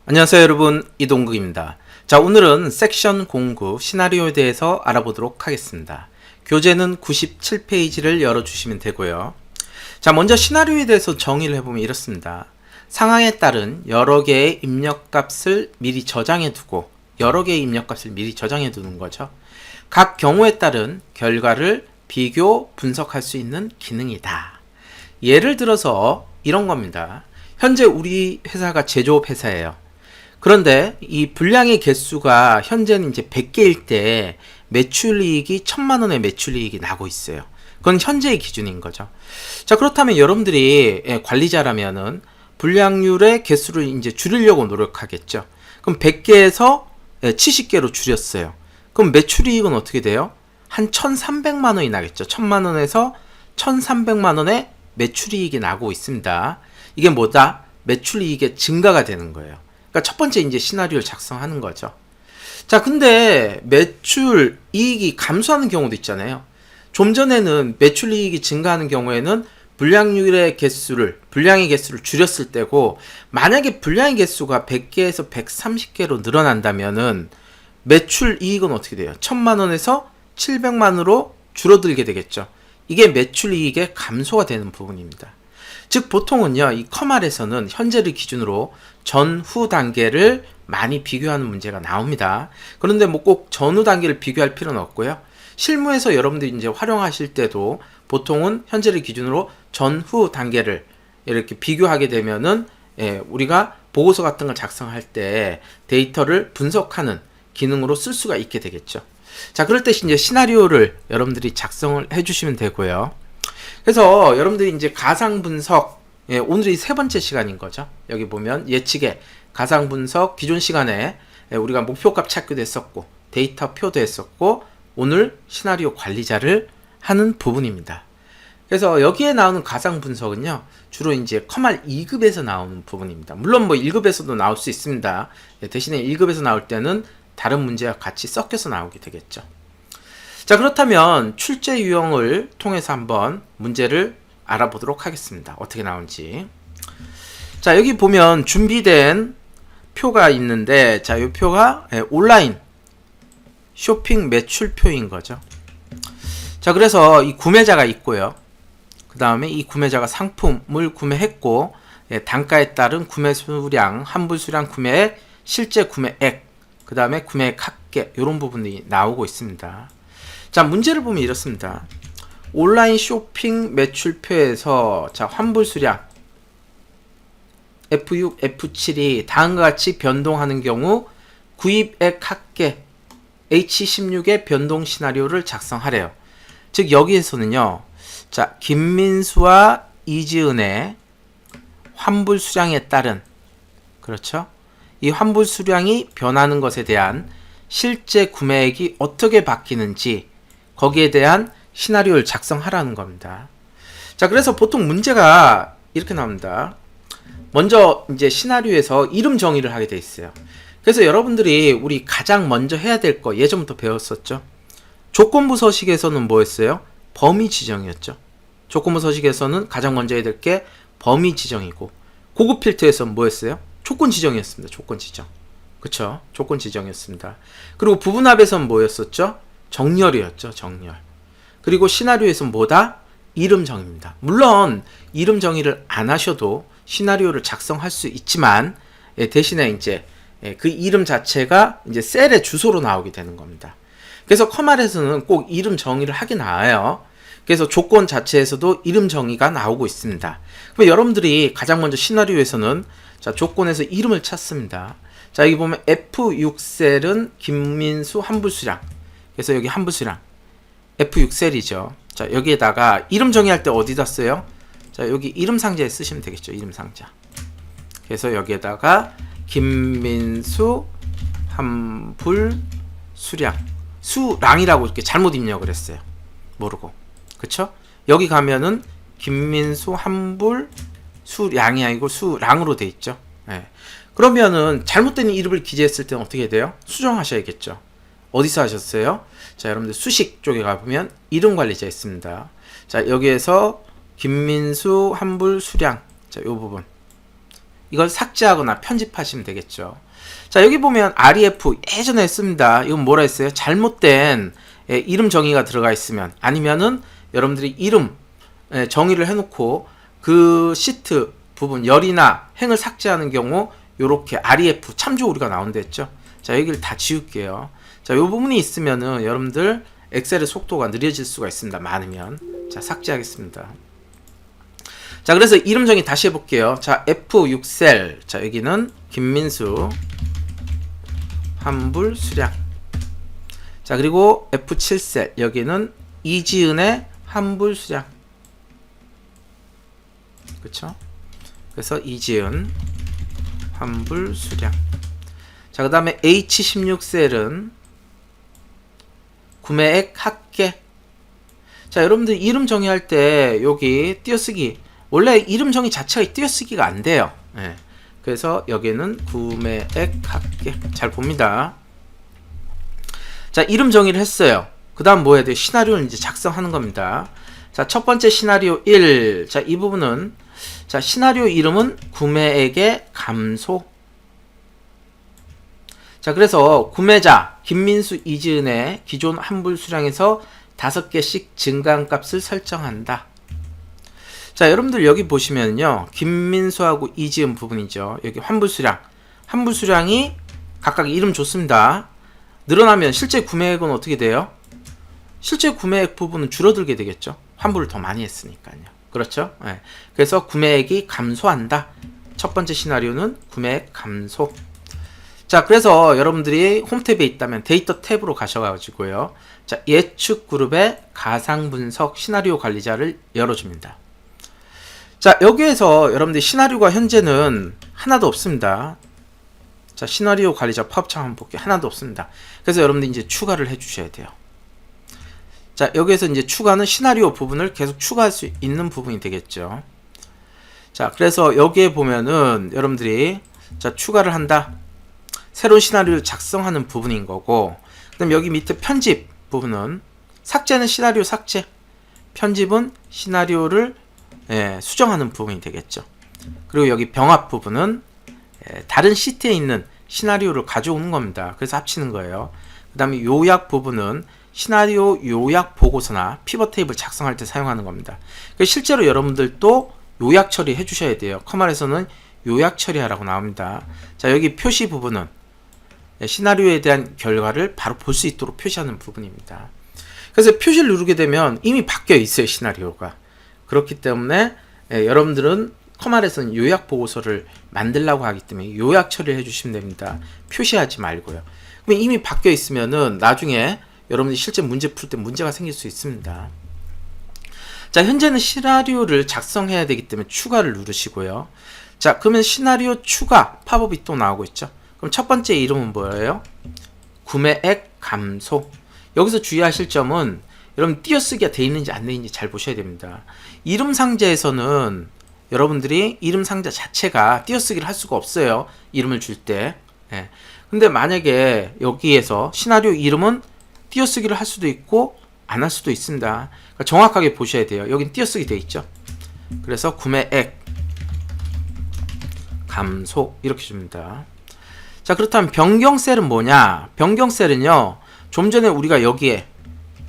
안녕하세요 여러분, 이동국입니다. 자, 오늘은 섹션 공구 시나리오에 대해서 알아보도록 하겠습니다. 교재는 97페이지를 열어주시면 되고요. 자, 먼저 시나리오에 대해서 정의를 해보면 이렇습니다. 상황에 따른 여러 개의 입력값을 미리 저장해 두고 두는 거죠. 각 경우에 따른 결과를 비교, 분석할 수 있는 기능이다. 예를 들어서 이런 겁니다. 현재 우리 회사가 제조업 회사예요. 그런데 이 분량의 개수가 현재는 이제 100개일 때 매출이익이 1000만 원의 매출이익이 나고 있어요. 그건 현재의 기준인 거죠. 자, 그렇다면 여러분들이 관리자라면은 분량률의 개수를 이제 줄이려고 노력하겠죠. 그럼 100개에서 70개로 줄였어요. 그럼 매출이익은 어떻게 돼요? 한 1300만 원이 나겠죠. 1000만 원에서 1300만 원의 매출이익이 나고 있습니다. 이게 뭐다? 매출이익의 증가가 되는 거예요. 그러니까 첫 번째 이제 시나리오를 작성하는 거죠. 자, 근데 매출 이익이 감소하는 경우도 있잖아요. 좀 전에는 매출 이익이 증가하는 경우에는 분량의 개수를 줄였을 때고, 만약에 분량의 개수가 100개에서 130개로 늘어난다면은 매출 이익은 어떻게 돼요? 1000만 원에서 700만으로 줄어들게 되겠죠. 이게 매출 이익의 감소가 되는 부분입니다. 즉 보통은요, 이 컴알에서는 현재를 기준으로 전후 단계를 많이 비교하는 문제가 나옵니다. 그런데 뭐 꼭 전후 단계를 비교할 필요는 없고요. 실무에서 여러분들이 이제 활용하실 때도 보통은 현재를 기준으로 전후 단계를 이렇게 비교하게 되면은 우리가 보고서 같은 걸 작성할 때 데이터를 분석하는 기능으로 쓸 수가 있게 되겠죠. 자, 그럴 때 이제 시나리오를 여러분들이 작성을 해주시면 되고요. 그래서 여러분들이 이제 가상 분석, 오늘이 세 번째 시간인 거죠. 여기 보면 예측의 가상 분석, 기존 시간에 우리가 목표값 찾기도 했었고 데이터 표도 했었고, 오늘 시나리오 관리자를 하는 부분입니다. 그래서 여기에 나오는 가상 분석은요, 주로 이제 컴알 2급에서 나오는 부분입니다. 물론 뭐 1급에서도 나올 수 있습니다. 대신에 1급에서 나올 때는 다른 문제와 같이 섞여서 나오게 되겠죠. 자, 그렇다면 출제 유형을 통해서 한번 문제를 알아보도록 하겠습니다. 어떻게 나오는지. 자, 여기 보면 준비된 표가 있는데, 자, 이 표가 온라인 쇼핑 매출표인 거죠. 자, 그래서 이 구매자가 있고요. 그 다음에 이 구매자가 상품을 구매했고, 단가에 따른 구매 수량, 환불 수량, 구매액, 실제 구매액, 그 다음에 구매액 합계, 이런 부분이 나오고 있습니다. 자, 문제를 보면 이렇습니다. 온라인 쇼핑 매출표에서 자, 환불 수량 F6, F7이 다음과 같이 변동하는 경우 구입액 합계 H16의 변동 시나리오를 작성하래요. 즉 여기에서는요, 자, 김민수와 이지은의 환불 수량에 따른, 그렇죠? 이 환불 수량이 변하는 것에 대한 실제 구매액이 어떻게 바뀌는지, 거기에 대한 시나리오를 작성하라는 겁니다. 자, 그래서 보통 문제가 이렇게 나옵니다. 먼저 이제 시나리오에서 이름 정의를 하게 돼 있어요. 그래서 여러분들이 우리 가장 먼저 해야 될 거 예전부터 배웠었죠. 조건부 서식에서는 뭐였어요? 범위 지정이었죠. 조건부 서식에서는 가장 먼저 해야 될 게 범위 지정이고, 고급 필터에서는 뭐였어요? 조건 지정이었습니다. 조건 지정. 그쵸? 조건 지정이었습니다. 그리고 부분합에서는 뭐였었죠? 정렬이었죠. 정렬. 그리고 시나리오에서는 뭐다? 이름 정의입니다. 물론 이름 정의를 안 하셔도 시나리오를 작성할 수 있지만, 대신에 이제 그 이름 자체가 이제 셀의 주소로 나오게 되는 겁니다. 그래서 컴알에서는 꼭 이름 정의를 하게 나와요. 그래서 조건 자체에서도 이름 정의가 나오고 있습니다. 그럼 여러분들이 가장 먼저 시나리오에서는 자, 조건에서 이름을 찾습니다. 자, 여기 보면 F6셀은 김민수 환불수량. 그래서 여기 환불수량 F6셀이죠. 자, 여기에다가 이름 정의할 때 어디다 써요? 자, 여기 이름 상자에 쓰시면 되겠죠. 이름 상자. 그래서 여기에다가 김민수 환불 수량, 수량이라고 이렇게 잘못 입력을 했어요. 모르고. 그쵸? 여기 가면은 김민수 환불 수량이 아니고 수량으로 돼 있죠. 네. 그러면은 잘못된 이름을 기재했을 때는 어떻게 돼요? 수정하셔야겠죠. 어디서 하셨어요? 자, 여러분들 수식 쪽에 가보면 이름 관리자 있습니다. 자, 여기에서 김민수 환불 수량, 자, 요 부분 이걸 삭제하거나 편집하시면 되겠죠. 자, 여기 보면 REF 예전에 했습니다. 이건 뭐라 했어요? 잘못된 이름 정의가 들어가 있으면, 아니면은 여러분들이 이름 정의를 해놓고 그 시트 부분 열이나 행을 삭제하는 경우 요렇게 REF 참조 오류가 나온다 했죠. 자, 여기를 다 지울게요. 자, 요 부분이 있으면은 여러분들 엑셀의 속도가 느려질 수가 있습니다. 많으면. 자, 삭제하겠습니다. 자, 그래서 이름 정의 다시 해볼게요. 자, F6셀. 자, 여기는 김민수 환불 수량. 자, 그리고 F7셀. 여기는 이지은의 환불 수량. 그쵸? 그래서 이지은 환불 수량. 자, 그 다음에 H16셀은 구매액 합계. 자, 여러분들 이름 정의할 때 여기 띄어쓰기, 원래 이름 정의 자체가 띄어쓰기가 안 돼요. 예. 그래서 여기는 구매액 합계. 잘 봅니다. 자, 이름 정의를 했어요. 그 다음 뭐 해야 돼요? 시나리오를 이제 작성하는 겁니다. 자, 첫 번째 시나리오 1. 자, 이 부분은, 자, 시나리오 이름은 구매액의 감소. 자, 그래서 구매자 김민수 이지은의 기존 환불 수량에서 5개씩 증가한 값을 설정한다. 자, 여러분들 여기 보시면요, 김민수하고 이지은 부분이죠. 여기 환불 수량이 각각 이름 줬습니다. 늘어나면 실제 구매액은 어떻게 돼요? 실제 구매액 부분은 줄어들게 되겠죠. 환불을 더 많이 했으니까요. 그렇죠? 네. 그래서 구매액이 감소한다. 첫 번째 시나리오는 구매액 감소. 자, 그래서 여러분들이 홈탭에 있다면 데이터 탭으로 가셔가지고요. 자, 예측 그룹의 가상 분석 시나리오 관리자를 열어줍니다. 자, 여기에서 여러분들이 시나리오가 현재는 하나도 없습니다. 자, 시나리오 관리자 팝창 한번 볼게요. 하나도 없습니다. 그래서 여러분들이 이제 추가를 해주셔야 돼요. 자, 여기에서 이제 추가는 시나리오 부분을 계속 추가할 수 있는 부분이 되겠죠. 자, 그래서 여기에 보면은 여러분들이 자, 추가를 한다. 새로운 시나리오를 작성하는 부분인 거고, 그 다음 여기 밑에 편집 부분은, 삭제는 시나리오 삭제, 편집은 시나리오를 수정하는 부분이 되겠죠. 그리고 여기 병합 부분은 다른 시트에 있는 시나리오를 가져오는 겁니다. 그래서 합치는 거예요. 그 다음에 요약 부분은 시나리오 요약 보고서나 피벗 테이블 작성할 때 사용하는 겁니다. 실제로 여러분들도 요약 처리 해주셔야 돼요. 커말에서는 요약 처리하라고 나옵니다. 자, 여기 표시 부분은 시나리오에 대한 결과를 바로 볼 수 있도록 표시하는 부분입니다. 그래서 표시를 누르게 되면 이미 바뀌어 있어요, 시나리오가. 그렇기 때문에 여러분들은 커말에서는 요약 보고서를 만들려고 하기 때문에 요약 처리를 해주시면 됩니다. 표시하지 말고요. 그럼 이미 바뀌어 있으면은 나중에 여러분들이 실제 문제 풀 때 문제가 생길 수 있습니다. 자, 현재는 시나리오를 작성해야 되기 때문에 추가를 누르시고요. 자, 그러면 시나리오 추가 팝업이 또 나오고 있죠. 그럼 첫 번째 이름은 뭐예요? 구매액 감소. 여기서 주의하실 점은 여러분 띄어쓰기가 돼 있는지 안 돼 있는지 잘 보셔야 됩니다. 이름 상자에서는 여러분들이 이름 상자 자체가 띄어쓰기를 할 수가 없어요. 이름을 줄 때. 근데 만약에 여기에서 시나리오 이름은 띄어쓰기를 할 수도 있고 안 할 수도 있습니다. 그러니까 정확하게 보셔야 돼요. 여긴 띄어쓰기 돼 있죠. 그래서 구매액 감소 이렇게 줍니다. 자, 그렇다면 변경셀은 뭐냐? 변경셀은요, 좀 전에 우리가 여기에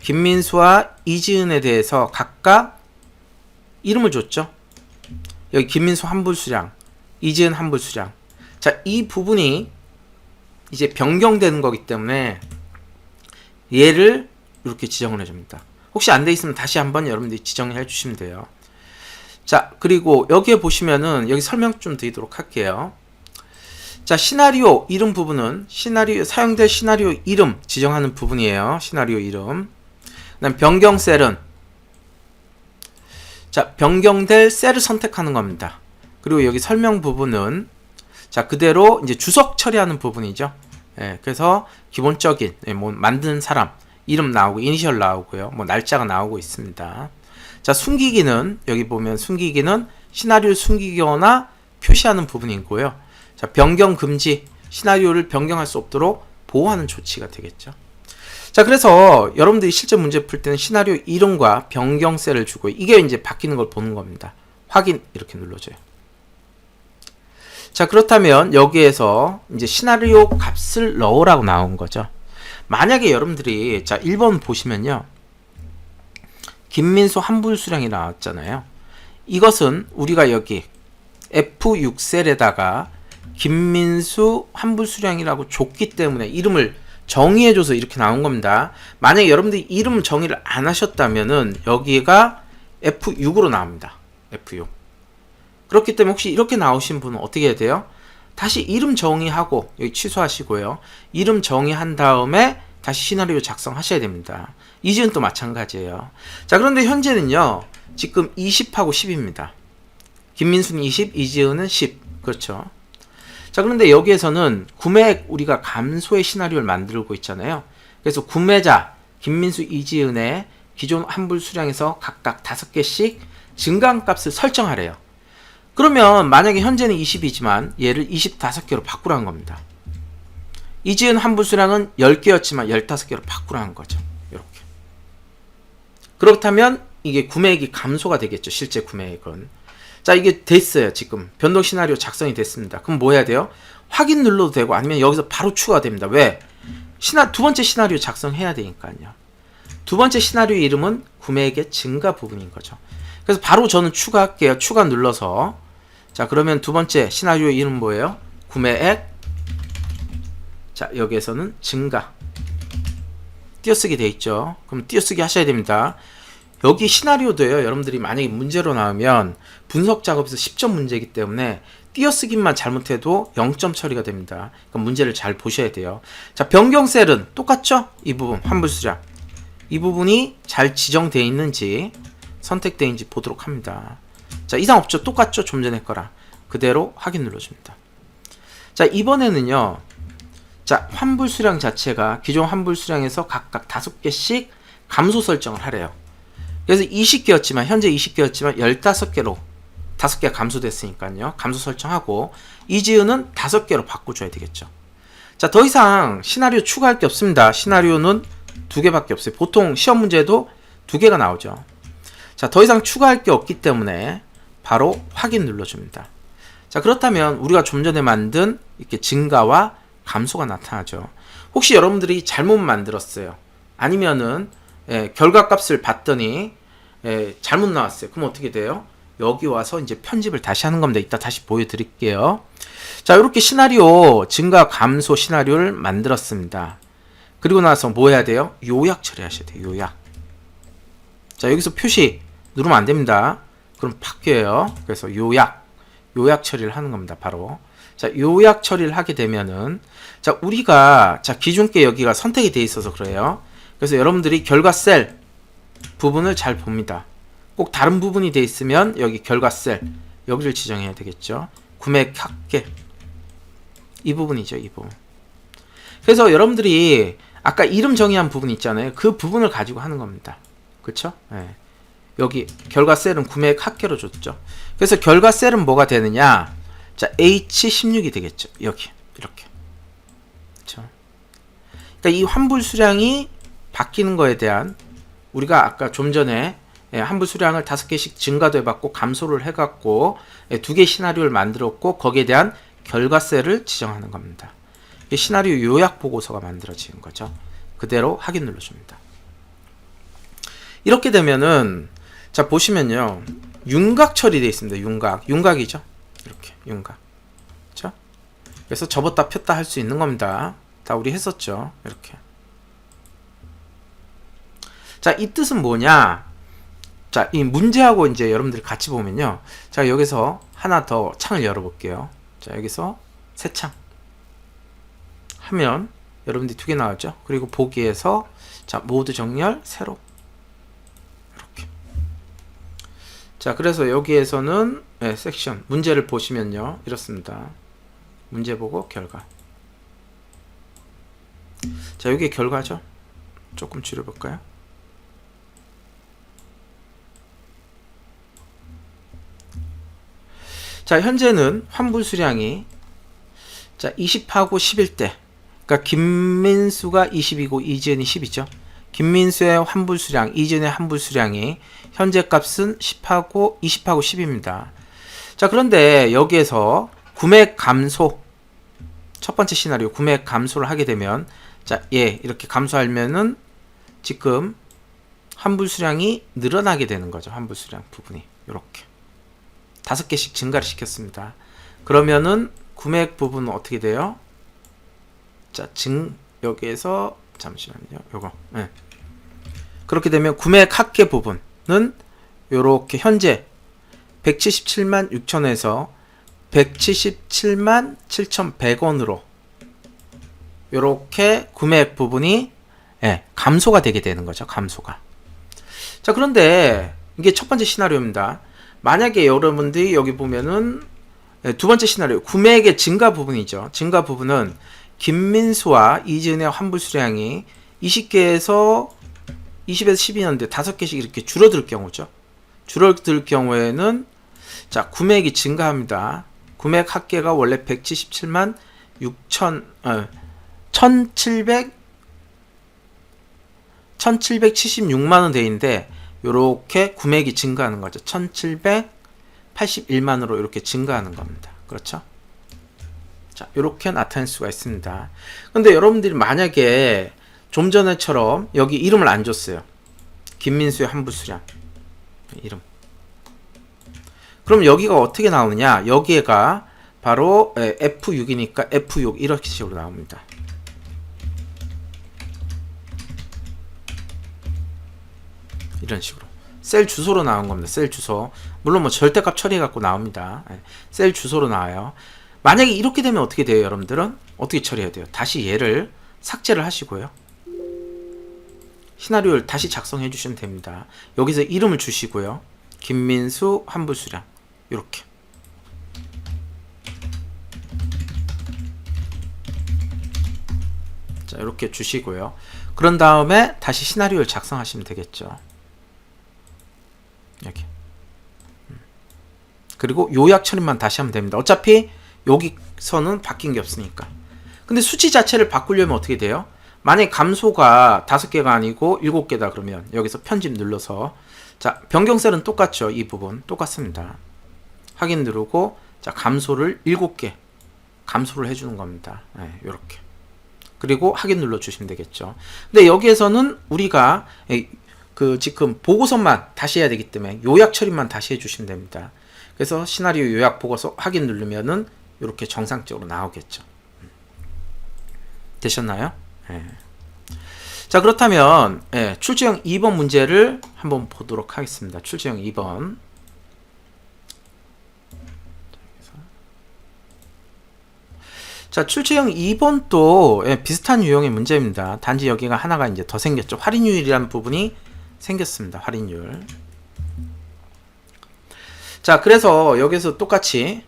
김민수와 이지은에 대해서 각각 이름을 줬죠. 여기 김민수 환불 수량, 이지은 환불 수량. 자, 이 부분이 이제 변경되는 거기 때문에 얘를 이렇게 지정을 해줍니다. 혹시 안 돼 있으면 다시 한번 여러분들이 지정을 해주시면 돼요. 자, 그리고 여기에 보시면은 여기 설명 좀 드리도록 할게요. 자, 시나리오 이름 부분은 시나리오 사용될 시나리오 이름 지정하는 부분이에요. 시나리오 이름. 그다음 변경 셀은 자, 변경될 셀을 선택하는 겁니다. 그리고 여기 설명 부분은 자, 그대로 이제 주석 처리하는 부분이죠. 그래서 기본적인 뭐 만드는 사람 이름 나오고 이니셜 나오고요. 뭐 날짜가 나오고 있습니다. 자, 숨기기는 여기 보면 숨기기는 시나리오 숨기거나 표시하는 부분이고요. 자, 변경 금지, 시나리오를 변경할 수 없도록 보호하는 조치가 되겠죠. 자, 그래서 여러분들이 실제 문제 풀 때는 시나리오 이름과 변경 셀을 주고 이게 이제 바뀌는 걸 보는 겁니다. 확인 이렇게 눌러줘요. 자, 그렇다면 여기에서 이제 시나리오 값을 넣으라고 나온 거죠. 만약에 여러분들이 자 1번 보시면요, 김민수 환불수량이 나왔잖아요. 이것은 우리가 여기 F6셀에다가 김민수 환불수량이라고 줬기 때문에 이름을 정의해줘서 이렇게 나온 겁니다. 만약에 여러분들이 이름 정의를 안 하셨다면은 여기가 F6으로 나옵니다. F6. 그렇기 때문에 혹시 이렇게 나오신 분은 어떻게 해야 돼요? 다시 이름 정의하고 여기 취소하시고요. 이름 정의한 다음에 다시 시나리오 작성하셔야 됩니다. 이지은 또 마찬가지예요. 자, 그런데 현재는요, 지금 20하고 10입니다. 김민수는 20, 이지은은 10. 그렇죠. 자, 그런데 여기에서는 구매액 우리가 감소의 시나리오를 만들고 있잖아요. 그래서 구매자 김민수, 이지은의 기존 환불 수량에서 각각 5개씩 증가한 값을 설정하래요. 그러면 만약에 현재는 20이지만 얘를 25개로 바꾸라는 겁니다. 이지은 환불 수량은 10개였지만 15개로 바꾸라는 거죠. 이렇게. 그렇다면 이게 구매액이 감소가 되겠죠. 실제 구매액은. 자, 이게 됐어요. 지금 변동 시나리오 작성이 됐습니다. 그럼 뭐 해야 돼요? 확인 눌러도 되고 아니면 여기서 바로 추가가 됩니다. 왜? 두 번째 시나리오 작성해야 되니까요. 두 번째 시나리오 이름은 구매액의 증가 부분인 거죠. 그래서 바로 저는 추가할게요. 추가 눌러서. 자, 그러면 두 번째 시나리오 이름 뭐예요? 구매액. 자, 여기에서는 증가. 띄어쓰기 돼 있죠. 그럼 띄어쓰기 하셔야 됩니다. 여기 시나리오도요, 여러분들이 만약에 문제로 나오면 분석 작업에서 10점 문제이기 때문에 띄어쓰기만 잘못해도 0점 처리가 됩니다. 그러니까 문제를 잘 보셔야 돼요. 자, 변경 셀은 똑같죠? 이 부분, 환불수량. 이 부분이 잘 지정되어 있는지, 선택되어 있는지 보도록 합니다. 자, 이상 없죠? 똑같죠? 좀 전에 거랑. 그대로 확인 눌러줍니다. 자, 이번에는요, 자, 환불수량 자체가 기존 환불수량에서 각각 5개씩 감소 설정을 하래요. 그래서 20개였지만 현재 20개였지만 15개로 5개가 감소됐으니까요. 감소 설정하고 이지은은 5개로 바꿔줘야 되겠죠. 자, 더 이상 시나리오 추가할 게 없습니다. 시나리오는 2개밖에 없어요. 보통 시험 문제도 2개가 나오죠. 자, 더 이상 추가할 게 없기 때문에 바로 확인 눌러줍니다. 자, 그렇다면 우리가 좀 전에 만든 이렇게 증가와 감소가 나타나죠. 혹시 여러분들이 잘못 만들었어요. 아니면은 결과값을 봤더니 잘못 나왔어요. 그럼 어떻게 돼요? 여기 와서 이제 편집을 다시 하는 겁니다. 이따 다시 보여드릴게요. 자, 이렇게 시나리오 증가 감소 시나리오를 만들었습니다. 그리고 나서 뭐 해야 돼요? 요약 처리하셔야 돼요. 요약. 자, 여기서 표시 누르면 안 됩니다. 그럼 바뀌어요. 그래서 요약 처리를 하는 겁니다. 바로. 자, 요약 처리를 하게 되면은 자, 우리가 자, 기준께 여기가 선택이 돼 있어서 그래요. 그래서 여러분들이 결과 셀 부분을 잘 봅니다. 꼭 다른 부분이 돼 있으면 여기 결과 셀 여기를 지정해야 되겠죠. 구매 합계 이 부분이죠. 이 부분. 그래서 여러분들이 아까 이름 정의한 부분 있잖아요. 그 부분을 가지고 하는 겁니다. 그렇죠? 네. 여기 결과 셀은 구매액 합계로 줬죠. 그래서 결과 셀은 뭐가 되느냐? 자, H16이 되겠죠. 여기 이렇게. 그렇죠? 그러니까 이 환불 수량이 바뀌는 거에 대한 우리가 아까 좀 전에 환불 수량을 5개씩 증가도 해봤고 감소를 해갖고 2개 시나리오를 만들었고 거기에 대한 결과셀을 지정하는 겁니다. 시나리오 요약 보고서가 만들어지는 거죠. 그대로 확인 눌러줍니다. 이렇게 되면은 자, 보시면요, 윤곽 처리되어 있습니다. 윤곽이죠. 이렇게 윤곽. 그렇죠? 그래서 접었다 폈다 할 수 있는 겁니다. 다 우리 했었죠. 이렇게. 자, 이 뜻은 뭐냐? 자, 이 문제하고 이제 여러분들이 같이 보면요. 자, 여기서 하나 더 창을 열어볼게요. 자, 여기서 새 창 하면 여러분들이 2개 나왔죠. 그리고 보기에서 자, 모드 정렬 세로 이렇게. 자, 그래서 여기에서는 섹션 문제를 보시면요, 이렇습니다. 문제 보고 결과. 자, 여기 결과죠. 조금 줄여볼까요? 자, 현재는 환불 수량이 자, 20하고 11대. 그러니까 김민수가 20이고 이지은이 10이죠. 김민수의 환불 수량, 이지은의 환불 수량이 현재 값은 20하고 10입니다. 자, 그런데 여기에서 구매액 감소. 첫 번째 시나리오 구매액 감소를 하게 되면 자, 이렇게 감소하면은 지금 환불 수량이 늘어나게 되는 거죠. 환불 수량 부분이 이렇게 5개씩 증가를 시켰습니다. 그러면은 구매액 부분은 어떻게 돼요? 자, 여기에서 잠시만요. 요거. 네. 그렇게 되면 구매액 합계 부분은 요렇게 현재 177만 6천에서 177만 7,100원으로 요렇게 구매액 부분이 감소가 되게 되는 거죠. 감소가. 자, 그런데 이게 첫 번째 시나리오입니다. 만약에 여러분들이 여기 보면은 두 번째 시나리오 구매액의 증가 부분이죠. 증가 부분은 김민수와 이지은의 환불 수량이 20개에서 20에서 12년대 5개씩 이렇게 줄어들 경우죠. 줄어들 경우에는 자, 구매액이 증가합니다. 구매액 합계가 원래 177만 6천 1776만원 대인데 요렇게 구매액이 증가하는 거죠. 1781만으로 이렇게 증가하는 겁니다. 그렇죠? 자, 이렇게 나타낼 수가 있습니다. 근데 여러분들이 만약에 좀 전에처럼 여기 이름을 안 줬어요. 김민수의 환불수량 이름. 그럼 여기가 어떻게 나오느냐? 여기가 바로 F6이니까 F6 이렇게 식으로 나옵니다. 이런 식으로 셀 주소로 나온 겁니다. 셀 주소. 물론 뭐 절대값 처리해 갖고 나옵니다. 셀 주소로 나와요. 만약에 이렇게 되면 어떻게 돼요? 여러분들은 어떻게 처리해야 돼요? 다시 얘를 삭제를 하시고요. 시나리오를 다시 작성해 주시면 됩니다. 여기서 이름을 주시고요. 김민수 환불수량 이렇게. 자, 이렇게 주시고요. 그런 다음에 다시 시나리오를 작성하시면 되겠죠. 여기. 그리고 요약 처리만 다시 하면 됩니다. 어차피 여기서는 바뀐 게 없으니까. 근데 수치 자체를 바꾸려면 어떻게 돼요? 만약에 감소가 5개가 아니고 7개다 그러면 여기서 편집 눌러서 자, 변경셀은 똑같죠. 이 부분 똑같습니다. 확인 누르고 자, 감소를 7개 감소를 해주는 겁니다. 이렇게. 그리고 확인 눌러 주시면 되겠죠. 근데 여기에서는 우리가 지금 보고서만 다시 해야 되기 때문에 요약 처리만 다시 해주시면 됩니다. 그래서 시나리오 요약 보고서 확인 누르면은 이렇게 정상적으로 나오겠죠. 되셨나요? 자, 그렇다면 출제형 2번 문제를 한번 보도록 하겠습니다. 출제형 2번. 자, 출제형 2번도 비슷한 유형의 문제입니다. 단지 여기가 하나가 이제 더 생겼죠. 할인율이라는 부분이 생겼습니다. 할인율. 자, 그래서 여기서 똑같이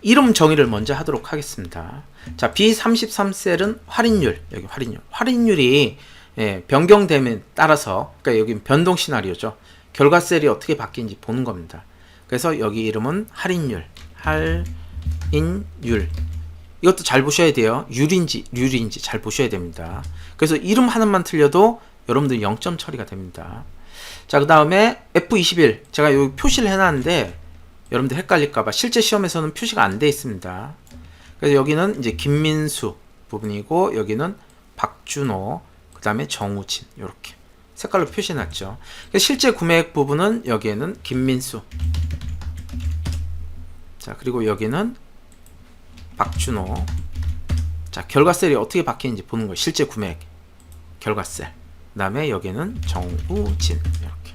이름 정의를 먼저 하도록 하겠습니다. 자, B33셀은 할인율, 여기 할인율이 변경됨에 따라서, 그러니까 여기 변동 시나리오죠. 결과셀이 어떻게 바뀌는지 보는 겁니다. 그래서 여기 이름은 할인율. 이것도 잘 보셔야 돼요. 률인지 잘 보셔야 됩니다. 그래서 이름 하나만 틀려도 여러분들 0점 처리가 됩니다. 자, 그 다음에 F21 제가 여기 표시를 해놨는데 여러분들 헷갈릴까봐 실제 시험에서는 표시가 안 돼 있습니다. 그래서 여기는 이제 김민수 부분이고 여기는 박준호, 그 다음에 정우진 이렇게 색깔로 표시해놨죠. 실제 구매액 부분은 여기에는 김민수. 자, 그리고 여기는 박준호. 자, 결과셀이 어떻게 바뀌는지 보는 거예요. 실제 구매액 결과셀. 그 다음에 여기는 정우진 이렇게.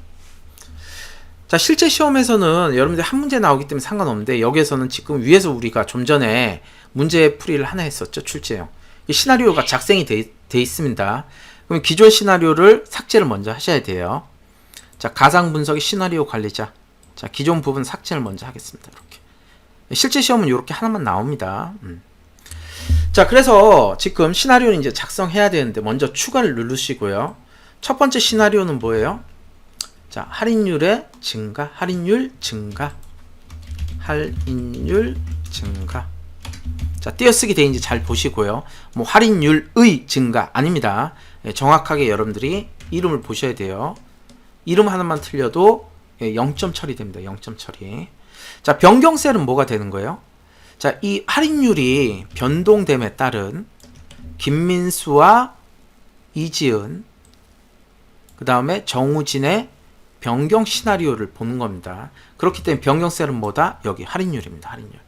자, 실제 시험에서는 여러분들 한 문제 나오기 때문에 상관없는데 여기에서는 지금 위에서 우리가 좀 전에 문제 풀이를 하나 했었죠. 출제형. 이 시나리오가 작성이 돼 있습니다. 그럼 기존 시나리오를 삭제를 먼저 하셔야 돼요. 자, 가상 분석의 시나리오 관리자. 자, 기존 부분 삭제를 먼저 하겠습니다. 이렇게. 실제 시험은 이렇게 하나만 나옵니다. 자, 그래서 지금 시나리오는 이제 작성해야 되는데 먼저 추가를 누르시고요. 첫 번째 시나리오는 뭐예요? 자, 할인율의 증가, 할인율 증가. 자, 띄어쓰기 되는지 잘 보시고요. 뭐 할인율의 증가 아닙니다. 정확하게 여러분들이 이름을 보셔야 돼요. 이름 하나만 틀려도 0점 처리됩니다. 0점 처리. 자, 변경셀은 뭐가 되는 거예요? 자, 이 할인율이 변동됨에 따른 김민수와 이지은, 그 다음에 정우진의 변경 시나리오를 보는 겁니다. 그렇기 때문에 변경셀은 뭐다? 여기 할인율입니다. 할인율.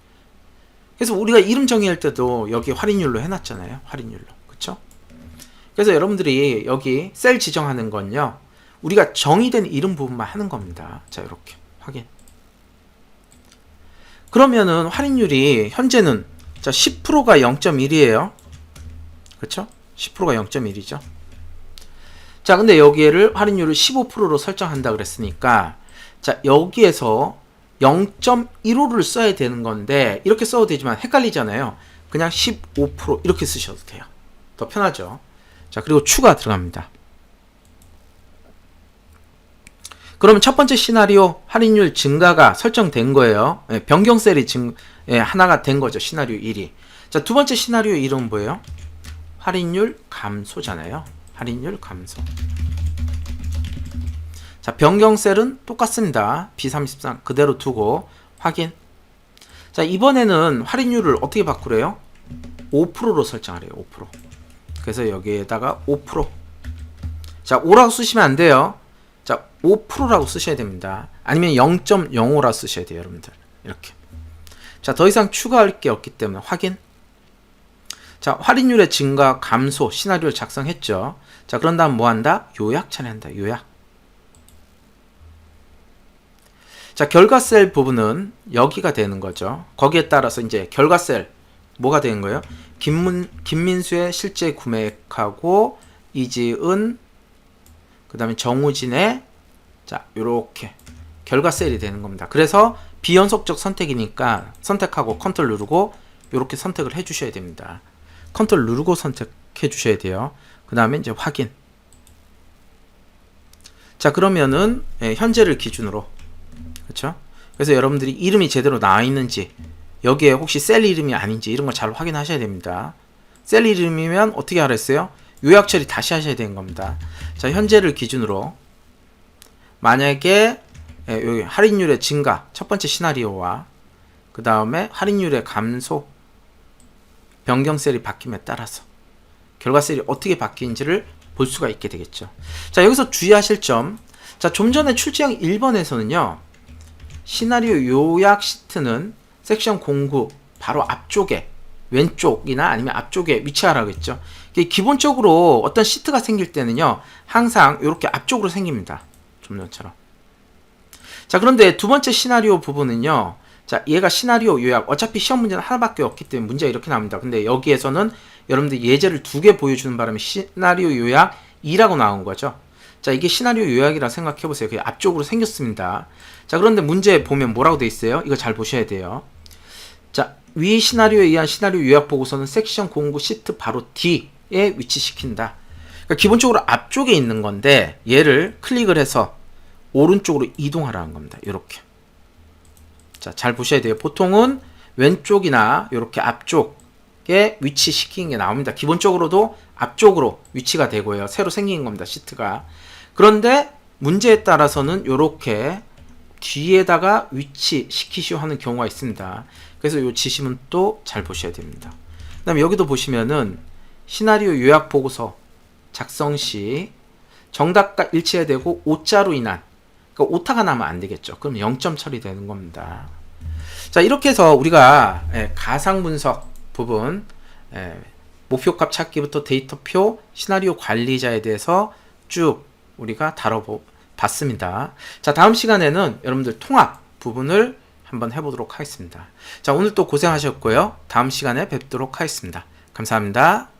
그래서 우리가 이름 정의할 때도 여기 할인율로 해놨잖아요. 할인율로. 그쵸? 그래서 여러분들이 여기 셀 지정하는 건요, 우리가 정의된 이름 부분만 하는 겁니다. 자, 이렇게 확인. 그러면은 할인율이 현재는 자 10%가 0.1이에요. 그쵸? 10%가 0.1이죠. 자, 근데 여기를 할인율을 15%로 설정한다 그랬으니까, 자, 여기에서 0.15를 써야 되는 건데, 이렇게 써도 되지만 헷갈리잖아요. 그냥 15% 이렇게 쓰셔도 돼요. 더 편하죠. 자, 그리고 추가 들어갑니다. 그러면 첫 번째 시나리오 할인율 증가가 설정된 거예요. 변경셀이 하나가 된 거죠. 시나리오 1이. 자, 두 번째 시나리오 이름은 뭐예요? 할인율 감소잖아요. 할인율 감소. 자, 변경셀은 똑같습니다. B33 그대로 두고 확인. 자, 이번에는 할인율을 어떻게 바꾸래요? 5%로 설정하래요. 5%. 그래서 여기에다가 5%. 자, 5라고 쓰시면 안 돼요. 자, 5%라고 쓰셔야 됩니다. 아니면 0.05라고 쓰셔야 돼요, 여러분들. 이렇게. 자, 더 이상 추가할 게 없기 때문에 확인. 자, 할인율의 증가, 감소 시나리오를 작성했죠. 자, 그런 다음 뭐 한다? 요약 처리한다. 요약. 자, 결과셀 부분은 여기가 되는 거죠. 거기에 따라서 이제 결과셀 뭐가 되는 거예요? 김민수의 실제 구매액하고 이지은, 그 다음에 정우진의, 자, 요렇게 결과셀이 되는 겁니다. 그래서 비연속적 선택이니까 선택하고 컨트롤 누르고 요렇게 선택을 해 주셔야 됩니다. 컨트롤 누르고 선택해 주셔야 돼요. 그 다음에 이제 확인. 자, 그러면은 현재를 기준으로, 그렇죠? 그래서 여러분들이 이름이 제대로 나와 있는지, 여기에 혹시 셀 이름이 아닌지 이런 걸 잘 확인하셔야 됩니다. 셀 이름이면 어떻게 하랬어요? 요약 처리 다시 하셔야 되는 겁니다. 자, 현재를 기준으로 만약에 여기 할인율의 증가 첫 번째 시나리오와 그 다음에 할인율의 감소 변경셀이 바뀜에 따라서 결과셀이 어떻게 바뀌는지를 볼 수가 있게 되겠죠. 자, 여기서 주의하실 점, 자, 좀 전에 출제형 1번에서는요 시나리오 요약 시트는 섹션 09 바로 앞쪽에 왼쪽이나 아니면 앞쪽에 위치하라고 했죠. 기본적으로 어떤 시트가 생길 때는요 항상 이렇게 앞쪽으로 생깁니다. 좀 전처럼. 자, 그런데 두 번째 시나리오 부분은요, 자, 얘가 시나리오 요약, 어차피 시험 문제는 하나밖에 없기 때문에 문제가 이렇게 나옵니다. 근데 여기에서는 여러분들 예제를 두 개 보여주는 바람에 시나리오 요약 2라고 나온 거죠. 자, 이게 시나리오 요약이라 생각해 보세요. 그게 앞쪽으로 생겼습니다. 자, 그런데 문제 보면 뭐라고 돼 있어요? 이거 잘 보셔야 돼요. 자, 위 시나리오에 의한 시나리오 요약 보고서는 섹션 09 시트 바로 D에 위치시킨다. 그러니까 기본적으로 앞쪽에 있는 건데 얘를 클릭을 해서 오른쪽으로 이동하라는 겁니다. 이렇게. 자, 잘 보셔야 돼요. 보통은 왼쪽이나 이렇게 앞쪽에 위치시키는 게 나옵니다. 기본적으로도 앞쪽으로 위치가 되고요. 새로 생긴 겁니다. 시트가. 그런데 문제에 따라서는 이렇게 뒤에다가 위치시키시오 하는 경우가 있습니다. 그래서 이 지시문 또 잘 보셔야 됩니다. 그 다음에 여기도 보시면은 시나리오 요약 보고서 작성 시 정답과 일치해야 되고 오자로 인한, 그러니까 오타가 나면 안 되겠죠. 그럼 0점 처리되는 겁니다. 자, 이렇게 해서 우리가 가상 분석 부분, 목표값 찾기부터 데이터표, 시나리오 관리자에 대해서 쭉 우리가 다뤄봤습니다. 자, 다음 시간에는 여러분들 통합 부분을 한번 해보도록 하겠습니다. 자, 오늘 또 고생하셨고요. 다음 시간에 뵙도록 하겠습니다. 감사합니다.